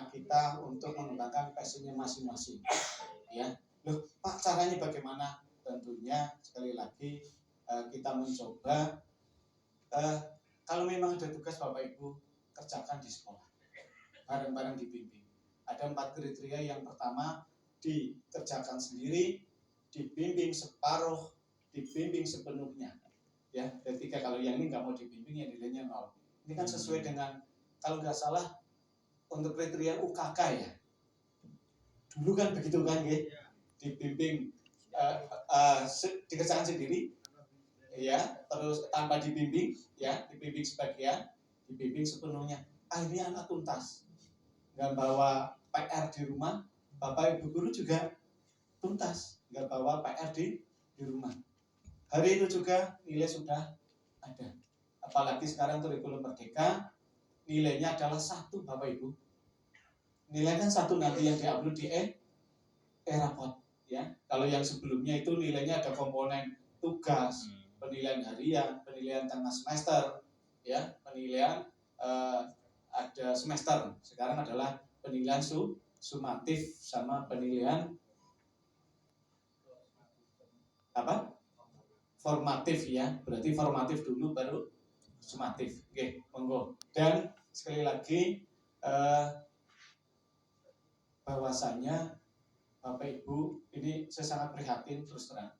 anak-anak kita untuk mengembangkan passionnya masing-masing. Ya, loh Pak, caranya bagaimana? Tentunya sekali lagi kita mencoba kalau memang ada tugas Bapak Ibu kerjakan di sekolah, bareng-bareng dibimbing. Ada 4 kriteria. Yang pertama, dikerjakan sendiri, dibimbing separuh, dibimbing sepenuhnya. Ya, ketika kalau yang ini nggak mau dibimbing ya nilainya 0. Ini kan sesuai dengan kalau nggak salah untuk kriteria UKK ya. Dulu kan begitu kan ya, dibimbing dikerjakan sendiri, ya, terus tanpa dibimbing, ya, dibimbing sebagian, dibimbing sepenuhnya. Akhirnya anak tuntas, nggak bawa PR di rumah, Bapak Ibu guru juga tuntas, nggak bawa PR di rumah. Hari itu juga nilai sudah ada. Apalagi sekarang kurikulum merdeka, nilainya adalah 1 Bapak Ibu. Nilai kan 1 nanti yang diupload di e-raport, ya. Kalau yang sebelumnya itu nilainya ada komponen tugas, penilaian harian, penilaian tengah semester, ya, penilaian ada semester. Sekarang adalah penilaian sumatif sama penilaian apa? Formatif, ya. Berarti formatif dulu baru sumatif. Oke, monggo. Dan sekali lagi bahwasanya Bapak Ibu, ini saya sangat prihatin terus terang.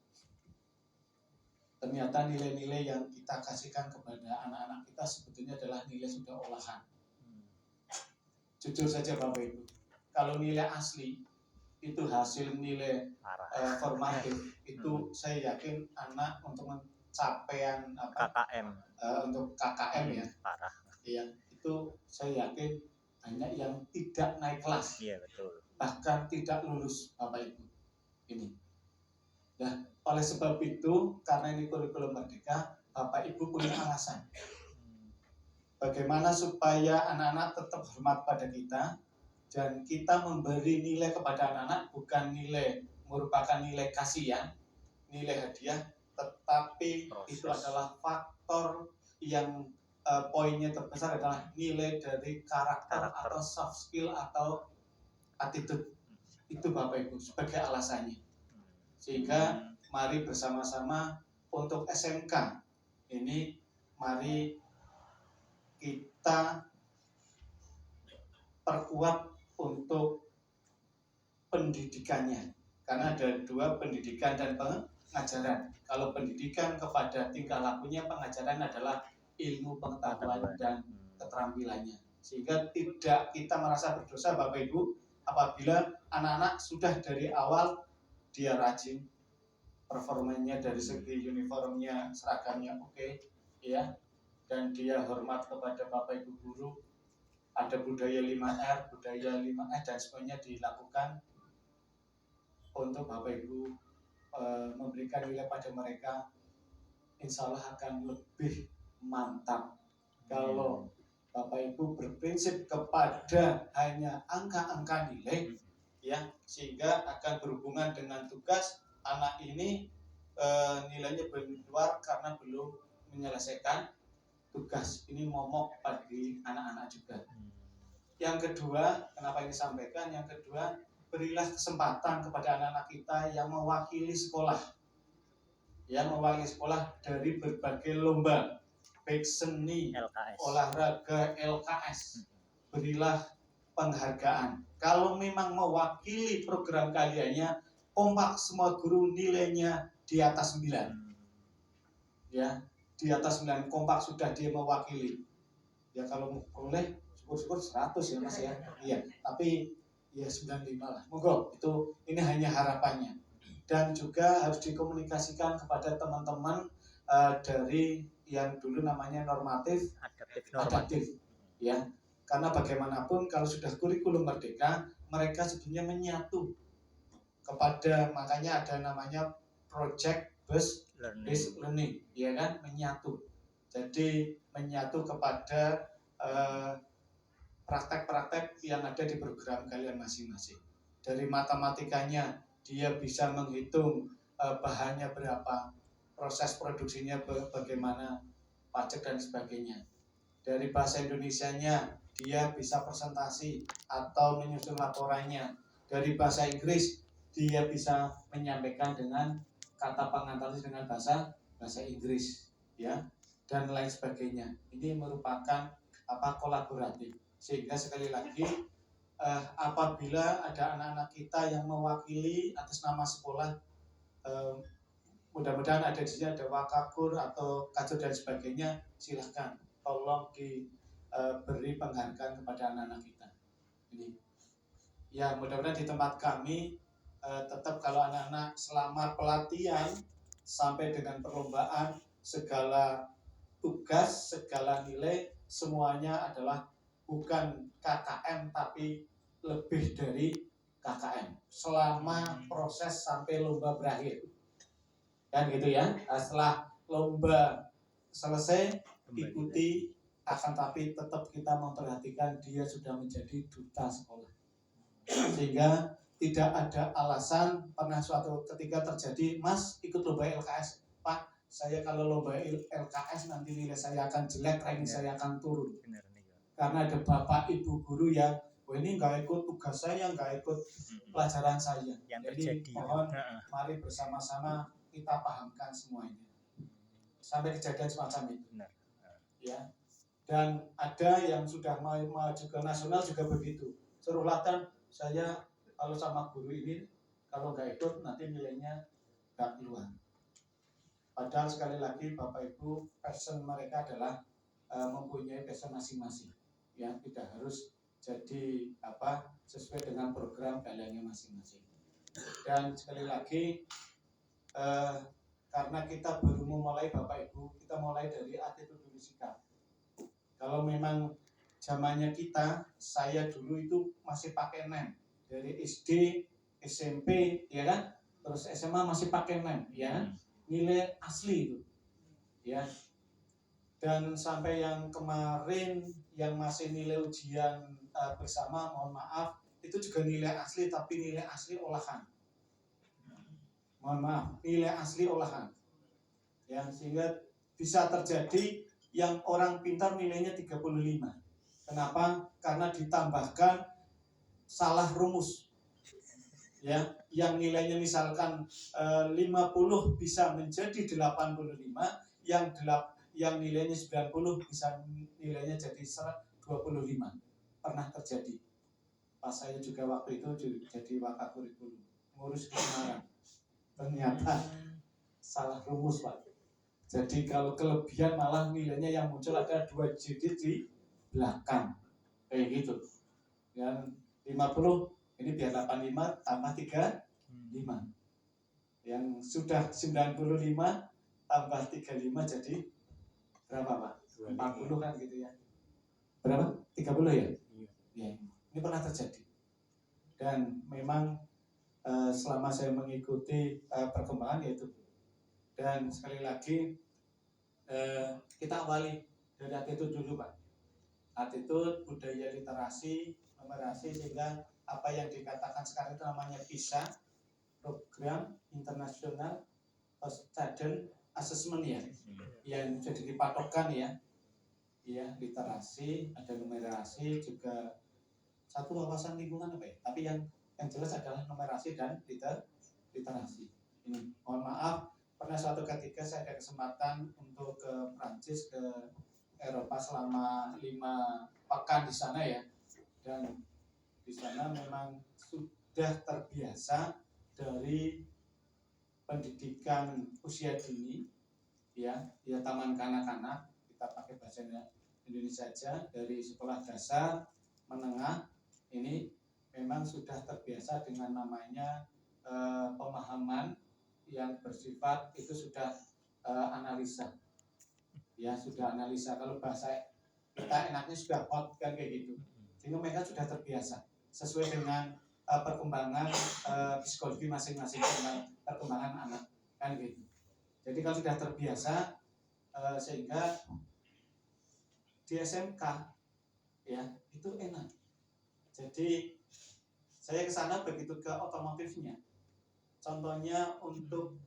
Ternyata nilai-nilai yang kita kasihkan kepada anak-anak kita sebetulnya adalah nilai sudah olahan. Jujur saja Bapak Ibu, kalau nilai asli itu hasil nilai formatif, itu saya yakin anak untuk pencapaian KKM, untuk KKM ya, parah. Iya, itu saya yakin banyak yang tidak naik kelas. Iya, betul. Bahkan tidak lulus Bapak Ibu. Ini. Nah, oleh sebab itu, karena ini kurikulum merdeka, Bapak Ibu punya alasan. Bagaimana supaya anak-anak tetap hormat pada kita, dan kita memberi nilai kepada anak-anak bukan nilai merupakan nilai kasihan, nilai hadiah, tetapi itu adalah faktor yang poinnya terbesar adalah nilai dari karakter atau soft skill atau attitude. Itu Bapak Ibu sebagai alasannya. Sehingga mari bersama-sama untuk SMK ini, mari kita perkuat untuk pendidikannya, karena ada 2, pendidikan dan pengajaran. Kalau pendidikan kepada tingkah lakunya, pengajaran adalah ilmu pengetahuan dan keterampilannya. Sehingga tidak kita merasa berdosa Bapak Ibu apabila anak-anak sudah dari awal dia rajin, performanya dari segi uniformnya, seragamnya oke, ya, dan dia hormat kepada Bapak Ibu guru, ada budaya 5R, budaya 5S dan semuanya dilakukan untuk Bapak Ibu memberikan nilai pada mereka, insya Allah akan lebih mantap. Kalau Bapak Ibu berprinsip kepada hanya angka-angka nilai, ya, sehingga akan berhubungan dengan tugas anak ini nilainya belum keluar karena belum menyelesaikan tugas. Ini momok bagi anak-anak juga. Yang kedua, kenapa ini sampaikan? Yang kedua, berilah kesempatan kepada anak-anak kita yang mewakili sekolah, yang mewakili sekolah dari berbagai lomba, baik seni, LKS, olahraga, LKS. Berilah penghargaan. Kalau memang mewakili program kaliannya, kompak semua guru nilainya di atas 9. Ya, di atas 9 kompak sudah dia mewakili. Ya kalau boleh syukur-syukur 100 ya Mas ya. Iya, tapi ya 95 lah. Monggo, itu ini hanya harapannya. Dan juga harus dikomunikasikan kepada teman-teman dari yang dulu namanya normatif, adaptif. Ya. Karena bagaimanapun kalau sudah kurikulum merdeka, mereka sebenarnya menyatu kepada, makanya ada namanya project based learning, ya kan, menyatu. Jadi menyatu kepada praktek-praktek yang ada di program kalian masing-masing. Dari matematikanya dia bisa menghitung bahannya berapa, proses produksinya bagaimana, pajak dan sebagainya. Dari bahasa Indonesianya dia bisa presentasi atau menyusun laporannya. Dari bahasa Inggris dia bisa menyampaikan dengan kata pengantarnya dengan bahasa Inggris, ya, dan lain sebagainya. Ini merupakan kolaboratif. Sehingga sekali lagi apabila ada anak-anak kita yang mewakili atas nama sekolah, mudah-mudahan ada di sini ada Wakakur atau Kajur dan sebagainya, silahkan tolong diberi penghargaan kepada anak-anak kita. Ini ya, mudah-mudahan di tempat kami tetap kalau anak-anak selama pelatihan sampai dengan perlombaan, segala tugas, segala nilai semuanya adalah bukan KKM tapi lebih dari KKM selama proses sampai lomba berakhir, kan gitu ya. Setelah lomba selesai ikuti, akan tapi tetap kita memperhatikan dia sudah menjadi duta sekolah, sehingga tidak ada alasan pernah suatu ketika terjadi, Mas ikut lomba LKS, Pak saya kalau lomba LKS nanti nilai saya akan jelek, ranking saya akan turun. Karena ada bapak ibu guru yang ini nggak ikut tugas saya, nggak ikut pelajaran saya. Jadi mohon mari bersama-sama kita pahamkan semuanya sampai kejadian semacam itu. Ya. Dan ada yang sudah maju ke nasional juga begitu. Suruh latihan, saya kalau sama guru ini kalau nggak ikut nanti nilainya nggak keluar. Padahal sekali lagi Bapak Ibu, passion mereka adalah mempunyai passion masing-masing, ya, tidak harus jadi sesuai dengan program kaliannya masing-masing. Dan sekali lagi karena kita baru memulai Bapak Ibu, kita mulai dari attitude dulu, sikap. Kalau memang zamannya kita, saya dulu itu masih pakai NEM dari SD, SMP, ya kan, terus SMA masih pakai NEM, ya, nilai asli itu, ya. Dan sampai yang kemarin yang masih nilai ujian bersama, mohon maaf, itu juga nilai asli tapi nilai asli olahan. Mohon maaf, nilai asli olahan. Ya, sehingga bisa terjadi yang orang pintar nilainya 35. Kenapa? Karena ditambahkan salah rumus. Ya, yang nilainya misalkan 50 bisa menjadi 85, yang nilainya 90 bisa nilainya jadi 25. Pernah terjadi. Pas saya juga waktu itu jadi wakakurikulum, ngurus di Semarang. Ternyata salah rumus, Pak. Jadi kalau kelebihan malah nilainya yang muncul ada 2 digit di belakang. Kayak gitu. Yang 50 ini biar 85 tambah 35. Yang sudah 95 tambah 35 jadi berapa, Pak? 40 kan gitu ya. Berapa? 30 ya? Ya. Ini pernah terjadi. Dan memang selama saya mengikuti perkembangan yaitu. Dan sekali lagi kita awali dari attitude dulu, Pak. Attitude, budaya literasi, numerasi, sehingga apa yang dikatakan sekarang itu namanya PISA, Program International Student Assessment, ya, yang jadi dipatokkan, ya, literasi, ada numerasi, juga satu wawasan lingkungan apa ya, tapi yang jelas adalah numerasi dan literasi. Ini mohon maaf, pernah suatu ketika saya ada kesempatan untuk ke Prancis, ke Eropa selama 5 pekan di sana, ya, dan di sana memang sudah terbiasa dari pendidikan usia dini, ya taman kanak-kanak, kita pakai bahasa Indonesia saja, dari sekolah dasar, menengah, ini memang sudah terbiasa dengan namanya pemahaman yang bersifat itu sudah analisa, ya, sudah analisa. Kalau bahasa kita enaknya sudah hot, kan kayak gitu, sehingga mereka sudah terbiasa sesuai dengan perkembangan psikologi masing-masing, dengan perkembangan anak, kan gitu. Jadi kalau sudah terbiasa sehingga di SMK, ya, itu enak. Jadi saya ke sana begitu ke otomotifnya. Contohnya untuk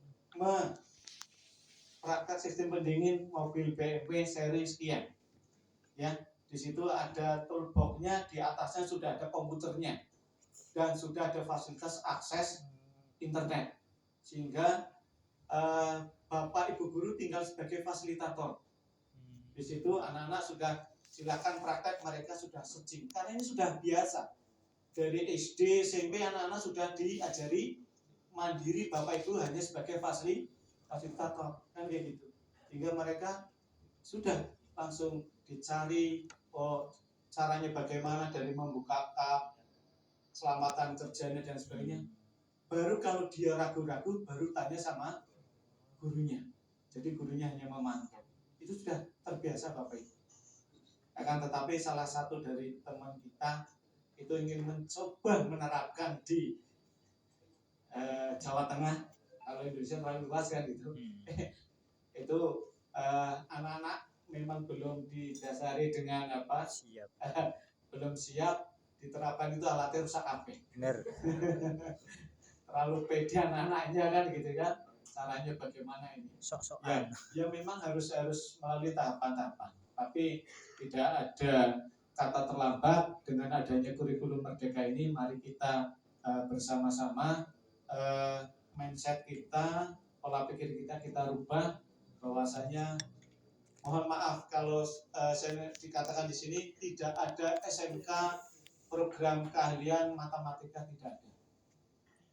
praktek sistem pendingin mobil BMW seri sekian, ya, Di situ ada toolbox-nya, di atasnya sudah ada komputernya dan sudah ada fasilitas akses internet, sehingga Bapak Ibu guru tinggal sebagai fasilitator. Di situ anak-anak sudah silakan praktek, mereka sudah searching karena ini sudah biasa. Dari SD, SMP anak-anak sudah diajari mandiri, Bapak Ibu hanya sebagai fasilitator kan kayak gitu. Sehingga mereka sudah langsung dicari caranya bagaimana, dari membuka tab, keselamatan kerjanya dan sebagainya. Baru kalau dia ragu-ragu baru tanya sama gurunya. Jadi gurunya hanya memantau. Itu sudah terbiasa Bapak Ibu. Akan tetapi salah satu dari teman kita itu ingin mencoba menerapkan di Jawa Tengah. Kalau Indonesia terlalu luas kan gitu. Itu anak-anak memang belum didasari dengan siap. Belum siap, diterapkan itu alatnya rusak kabeh. Benar. Terlalu pede anak-anaknya kan gitu kan. Caranya bagaimana ini? Sok-sokan. Ya memang harus melalui tahapan-tahapan. Tapi tidak ada kata terlambat. Dengan adanya kurikulum Merdeka ini, mari kita bersama-sama mindset kita, pola pikir kita rubah, bahwasanya mohon maaf kalau saya dikatakan di sini tidak ada SMK program keahlian matematika, tidak ada.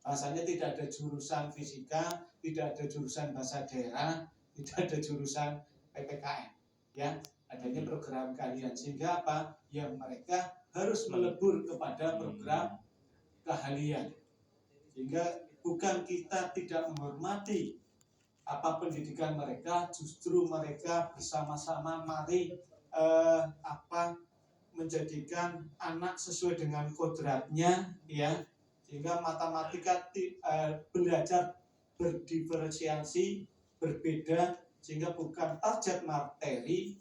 Bahasanya tidak ada jurusan fisika, tidak ada jurusan bahasa daerah, tidak ada jurusan PPKN, ya, adanya program keahlian. Sehingga apa? Ya mereka harus melebur kepada program keahlian. Sehingga bukan kita tidak menghormati apa pendidikan mereka, justru mereka bersama-sama mari menjadikan anak sesuai dengan kodratnya, ya. Sehingga matematika belajar berdiferensiasi, berbeda, sehingga bukan target materi,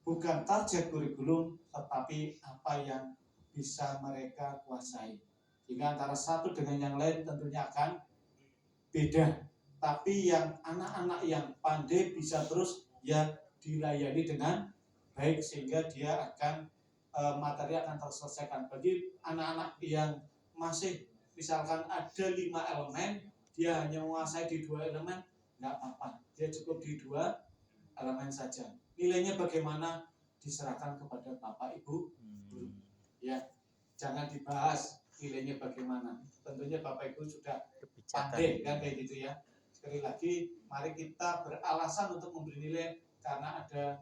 bukan target kurikulum, tetapi apa yang bisa mereka kuasai. Sehingga antara satu dengan yang lain tentunya akan beda. Tapi yang anak-anak yang pandai bisa terus ya dilayani dengan baik, sehingga dia akan materi akan terselesaikan. Bagi anak-anak yang masih misalkan ada 5 elemen, dia hanya menguasai di 2 elemen, nggak apa-apa, dia cukup di 2 elemen saja. Nilainya bagaimana diserahkan kepada Bapak Ibu guru, ya, jangan dibahas nilainya bagaimana. Tentunya Bapak Ibu sudah pandai kan kayak gitu ya. Sekali lagi, mari kita beralasan untuk memberi nilai karena ada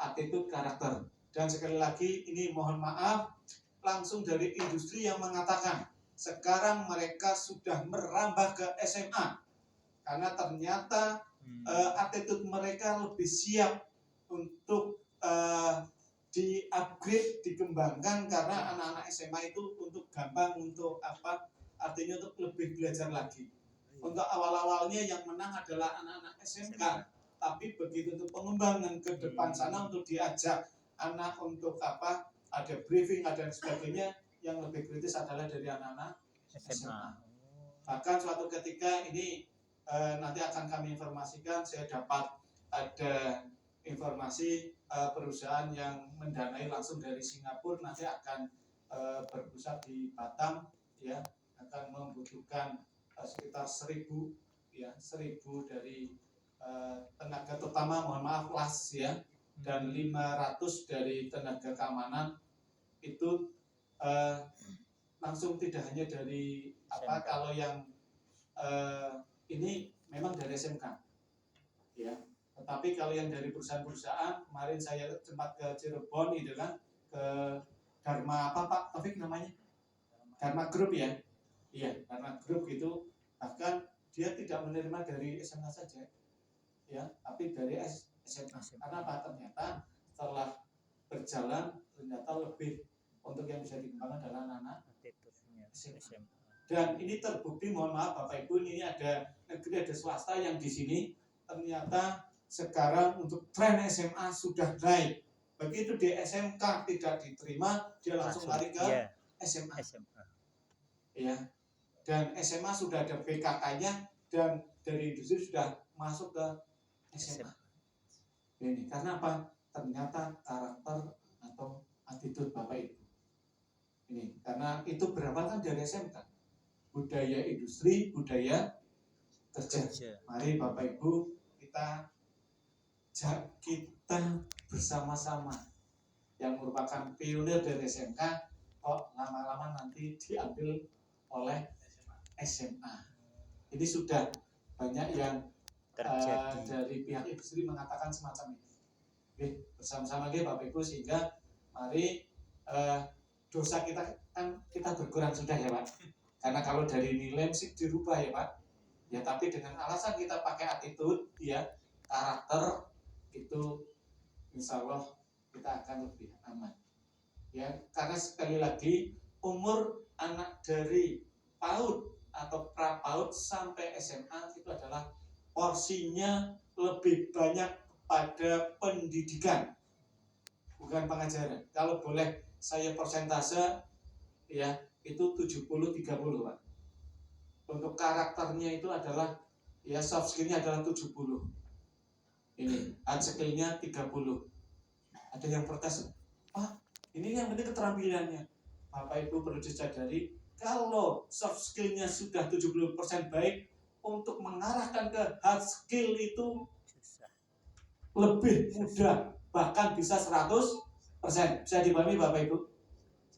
attitude karakter. Dan sekali lagi ini mohon maaf langsung dari industri yang mengatakan sekarang mereka sudah merambah ke SMA karena ternyata attitude mereka lebih siap untuk di-upgrade, dikembangkan, karena anak-anak SMA itu untuk gampang, untuk artinya untuk lebih belajar lagi. Untuk awal-awalnya yang menang adalah anak-anak SMK, tapi begitu untuk pengembangan ke depan sana, untuk diajak anak untuk ada briefing, ada sebagainya, yang lebih kritis adalah dari anak-anak SMA. Bahkan suatu ketika ini nanti akan kami informasikan, saya dapat ada informasi perusahaan yang mendanai langsung dari Singapura nanti akan berpusat di Batam, ya, akan membutuhkan sekitar 1.000 dari tenaga terutama, mohon maaf, las, ya, dan 500 dari tenaga keamanan. Itu langsung tidak hanya dari kalau yang ini memang dari SMK, ya, tetapi kalau yang dari perusahaan-perusahaan, kemarin saya sempat ke Cirebon itu kan, ke Dharma Pak Taufik namanya, Dharma Group, ya. Iya, karena grup itu bahkan dia tidak menerima dari SMA saja, ya, tapi dari SMA. Karena apa? Ternyata setelah berjalan ternyata lebih untuk yang bisa dikembangkan adalah anak-anak SMA. Dan ini terbukti, mohon maaf Bapak Ibu, ini ada negeri, ada swasta yang di sini ternyata sekarang untuk tren SMA sudah naik. Begitu di SMK tidak diterima, dia langsung lari ke SMA. Ya. Dan SMA sudah ada BKK-nya, dan dari industri sudah masuk ke SMA. Ini karena apa? Ternyata karakter atau attitude Bapak Ibu. Ini karena itu berawal kan dari SMK, budaya industri, budaya kerja. Mari Bapak Ibu kita bersama-sama yang merupakan pionir dari SMK kok lama-lama nanti diambil oleh SMA. Ini sudah banyak yang dari pihak industri mengatakan semacam ini. Oke, bersama-sama dia Bapak Ibu, sehingga mari dosa kita kan kita berkurang sudah ya Pak. Karena kalau dari nilai mesti dirubah ya Pak. Ya tapi dengan alasan kita pakai attitude ya, karakter itu insya Allah kita akan lebih aman. Ya, karena sekali lagi umur anak dari PAUD atau pra-PAUD sampai SMA itu adalah porsinya lebih banyak pada pendidikan, bukan pengajaran. Kalau boleh saya persentase ya itu 70-30 Pak. Untuk karakternya itu adalah ya soft skillnya adalah 70. Ini hard skillnya 30. Ada yang protes, Pak ini yang penting keterampilannya. Bapak Ibu perlu disadari kalau soft skillnya sudah 70% baik, untuk mengarahkan ke hard skill itu lebih mudah, bahkan bisa 100%. Bisa dipahami Bapak Ibu?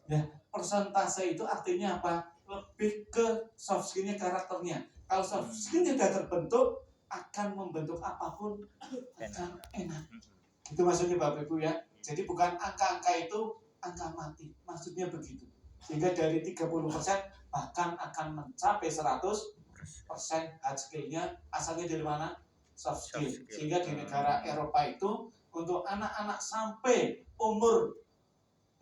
Ya, persentase itu artinya apa? Lebih ke soft skillnya, karakternya. Kalau soft skillnya sudah terbentuk, akan membentuk apapun akan enak. Itu maksudnya Bapak Ibu ya. Jadi bukan angka-angka itu angka mati, maksudnya begitu. Sehingga dari 30% bahkan akan mencapai 100% hard skillnya, asalnya dari mana? Soft skill. Sehingga di negara Eropa itu untuk anak-anak sampai umur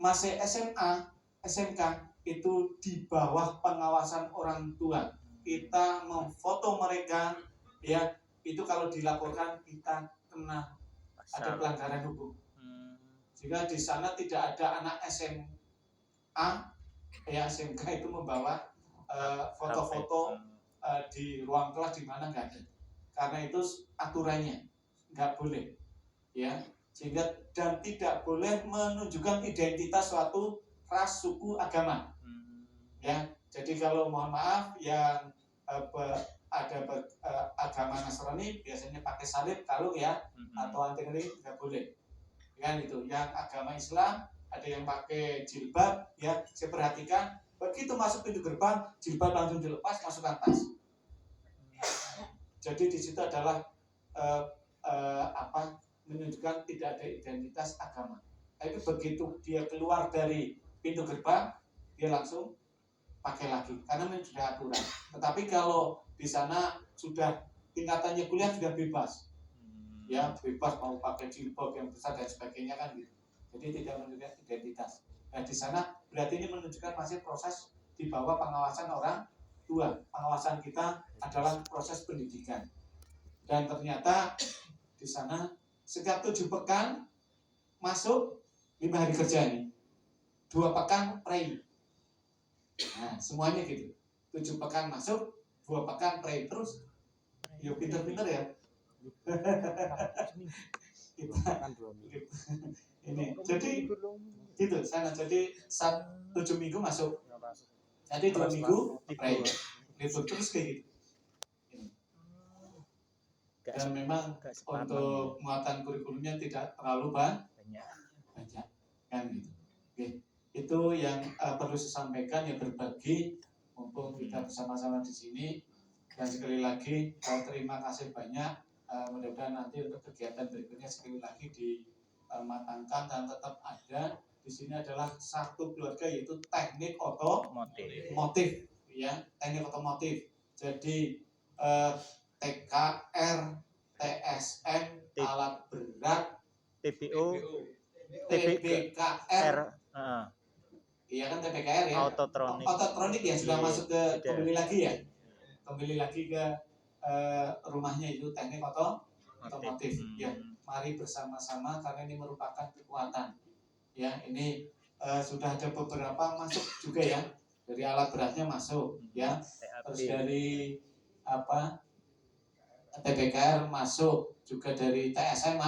masih SMA, SMK itu di bawah pengawasan orang tua. Kita memfoto mereka ya, itu kalau dilaporkan kita kena ada pelanggaran hukum. Jika di sana tidak ada anak SMA ya SMK itu membawa foto-foto di ruang kelas di mana nggak ada. Karena itu aturannya nggak boleh ya, sehingga dan tidak boleh menunjukkan identitas suatu ras, suku, agama ya. Jadi kalau mohon maaf yang agama Nasrani biasanya pakai salib, kalung ya, atau anting-anting nggak boleh kan itu. Yang agama Islam ada yang pakai jilbab ya, saya perhatikan begitu masuk pintu gerbang jilbab langsung dilepas, masukkan tas. Jadi di situ adalah menunjukkan tidak ada identitas agama. Tapi begitu dia keluar dari pintu gerbang, dia langsung pakai lagi karena ini sudah aturan. Tetapi kalau di sana sudah tingkatannya kuliah sudah bebas, ya bebas mau pakai jilbab yang besar dan sebagainya kan gitu. Jadi tidak menunjukkan identitas. Nah di sana berarti ini menunjukkan masih proses di bawah pengawasan orang tua. Pengawasan kita adalah proses pendidikan. Dan ternyata di sana setiap 7 pekan masuk 5 hari kerja ini, 2 pekan pray. Nah semuanya gitu, 7 pekan masuk, 2 pekan pray terus. Yuk pinter-pinter ya. Ini jadi gitu sana. Jadi 7 minggu masuk, nanti 2 minggu pray, libur terus kayak gitu. Dan memang untuk muatan kurikulumnya tidak terlalu banyak kan gitu. Oke. Itu yang perlu saya sampaikan, ya berbagi mumpung kita bersama-sama di sini. Dan sekali lagi terima kasih banyak. Mudah-mudahan nanti untuk kegiatan berikutnya sekali lagi dimatangkan dan tetap ada. Di sini adalah satu keluarga, yaitu teknik otomotif ya, teknik otomotif. Jadi TKR, TSM, alat berat, TPO, TBKR, iya kan TBKR ya, Autotronik ya sudah masuk ke kembali lagi ke rumahnya itu teknik otomotif ya. Mari bersama-sama karena ini merupakan kekuatan ya. Ini sudah ada beberapa masuk juga ya, dari alat beratnya masuk ya, terus dari TBKR masuk, juga dari TSM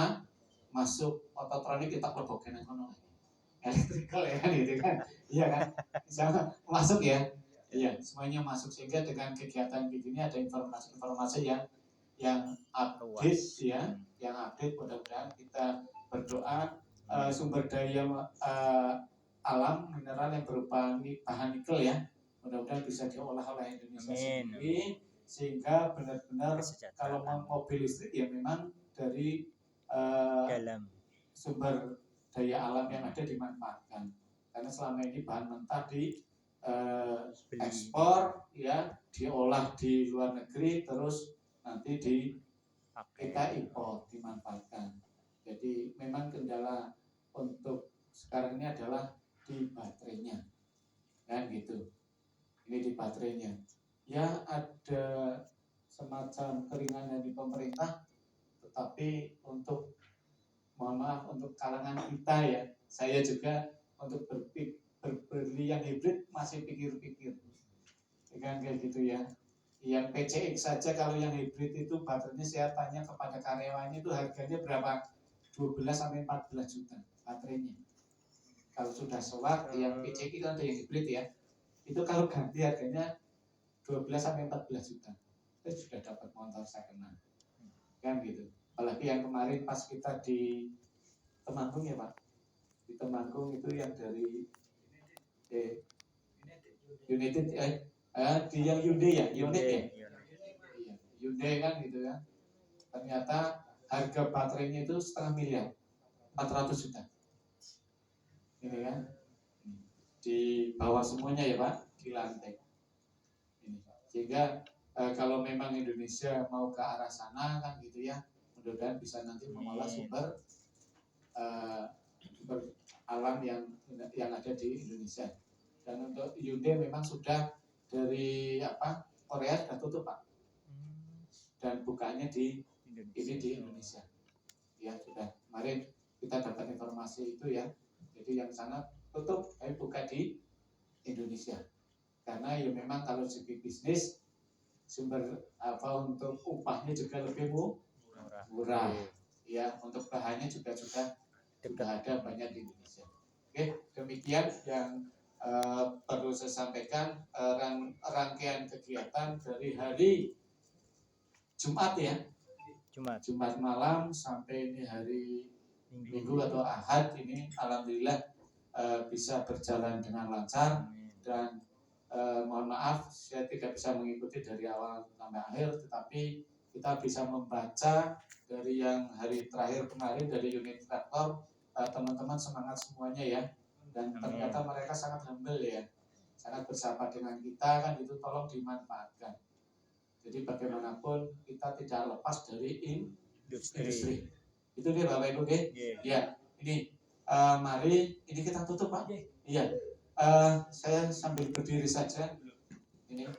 masuk, Autotronik kita kelebokin ekonomi elektrikal ya kan gitu kan, iya kan, sama masuk ya, iya semuanya masuk sehingga dengan kegiatan begini ada informasi-informasi yang update Luas. ya, yang update. Mudah-mudahan kita berdoa sumber daya alam mineral yang berupa bahan nikel ya, mudah-mudahan bisa diolah oleh Indonesia Amin. sendiri sehingga benar-benar kalau Kesejahteraan mobil listrik ya memang dari dalam sumber daya alam yang ada dimanfaatkan, karena selama ini bahan mentah di ekspor ya, diolah di luar negeri terus nanti kita impor dimanfaatkan. Jadi memang kendala untuk sekarang ini adalah di baterainya kan gitu, ini di baterainya ya, ada semacam keringanan di pemerintah, tetapi untuk mohon maaf untuk kalangan kita ya, saya juga untuk berbeli yang hibrid masih pikir-pikir kan kayak gitu ya. Yang PCX saja kalau yang hibrid itu baterainya, saya tanya kepada karyawannya itu harganya berapa, 12 sampai 14 juta baterainya. Kalau sudah solar yang PCX itu ada yang hibrid ya, itu kalau ganti harganya 12 sampai 14 juta. Itu sudah dapat motor second hand. Kan gitu. Apalagi yang kemarin pas kita di Temanggung ya Pak. Di Temanggung itu yang dari United di yang Hyundai ya, Hyundai ya. Hyundai kan gitu ya. Ternyata harga baterainya itu 500 000 000, 400 juta. Ini kan di bawah semuanya ya Pak, di lantai. Ini. Sehingga kalau memang Indonesia mau ke arah sana kan gitu ya, mudah-mudahan bisa nanti mengolah sumber alam yang ada di Indonesia. Dan untuk Hyundai memang sudah dari Korea sudah tutup Pak, dan bukanya di Indonesia ya, sudah kemarin kita dapat informasi itu ya. Jadi yang sana tutup tapi buka di Indonesia, karena ya memang kalau segi bisnis sumber untuk upahnya juga lebih murah ya, untuk bahannya juga sudah ada banyak di Indonesia. Oke, demikian yang perlu saya sampaikan, rangkaian kegiatan dari hari Jumat ya, Jumat malam sampai ini hari Minggu atau Ahad ini, alhamdulillah bisa berjalan dengan lancar. Dan mohon maaf saya tidak bisa mengikuti dari awal sampai akhir, tetapi kita bisa membaca dari yang hari terakhir kemarin dari unit traktor. Teman-teman semangat semuanya ya, dan ternyata mereka sangat humble ya, sangat bersahabat dengan kita kan, itu tolong dimanfaatkan. Jadi bagaimanapun kita tidak lepas dari industri. Itu dia Bapak Ibu ya. Ini mari ini kita tutup Pak. Iya. Saya sambil berdiri saja ini,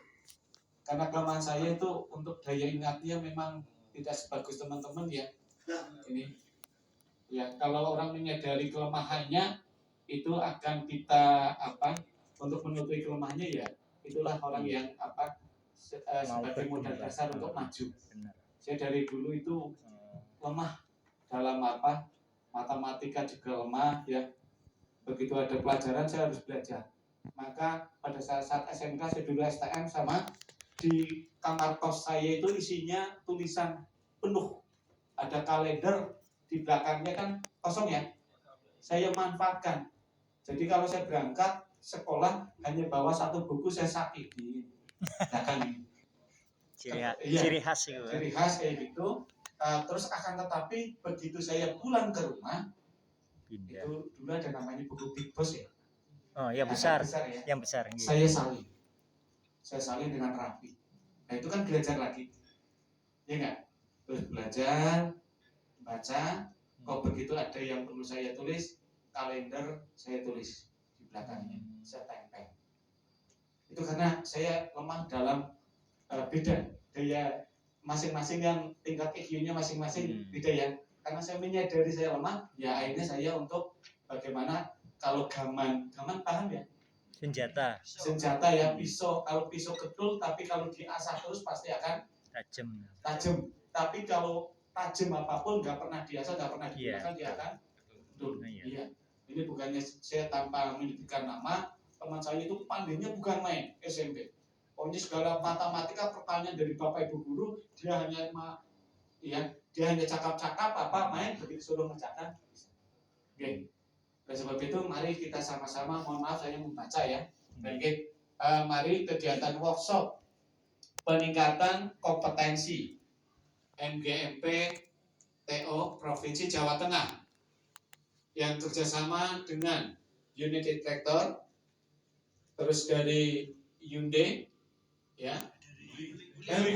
karena kelemahan saya itu untuk daya ingatnya memang tidak sebagus teman-teman ya. Ini ya, kalau orang menyadari kelemahannya itu akan kita untuk menutupi kelemahannya ya, itulah orang yang sebagai modal dasar untuk maju. Saya dari dulu itu lemah dalam matematika juga lemah ya. Begitu ada pelajaran saya harus belajar. Maka pada saat SMK saya dulu STM sama, di kamar kos saya itu isinya tulisan penuh, ada kalender di belakangnya kan kosong ya, saya manfaatkan. Jadi kalau saya berangkat sekolah hanya bawa satu buku, saya sakit di belakang. Ciri khas itu. Ciri khas kayak gitu. Terus akan tetapi begitu saya pulang ke rumah, itu dulu ada namanya buku Big Boss ya. Oh ya, besar ya. Yang besar. Saya salin dengan rapi. Nah itu kan belajar lagi, ya nggak? Terus belajar, baca. Kok begitu ada yang perlu saya tulis, kalender saya tulis di belakangnya, saya tempel. Itu karena saya lemah dalam beda daya masing-masing, yang tingkat EQ-nya masing-masing beda ya. Karena saya menyadari saya lemah, ya akhirnya saya untuk bagaimana kalau gaman paham ya? Senjata ya, pisau. Kalau pisau gedul, tapi kalau diasah terus pasti akan tajam. Tapi kalau tajam apapun nggak pernah diasah, nggak pernah digunakan, dia akan gedul. Iya. Ini bukannya saya tanpa menyebutkan nama, teman saya itu pandainya bukan main SMP. Pokoknya segala matematika pertanyaan dari bapak ibu guru dia hanya cakap-cakap apa main begitu suruh mengerjakan. Oke. Oleh sebab itu mari kita sama-sama, mohon maaf saya membaca ya. Oke. Mari kegiatan workshop peningkatan kompetensi MGMP TO Provinsi Jawa Tengah yang kerjasama dengan United Tractor, terus dari Hyundai, ya,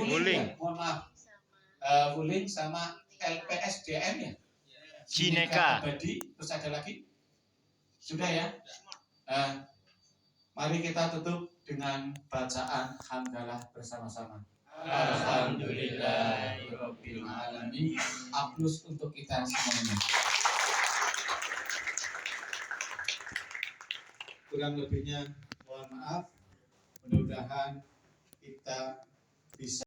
Wuling, mohon maaf, Wuling sama LPSDM ya, Jineka Abadi, terus ada lagi, sudah ya. Mari kita tutup dengan bacaan hamdalah bersama-sama. Alhamdulillahirabbil alamin. Aplaus untuk kita semuanya. Kurang lebihnya mohon maaf. Mudah-mudahan kita bisa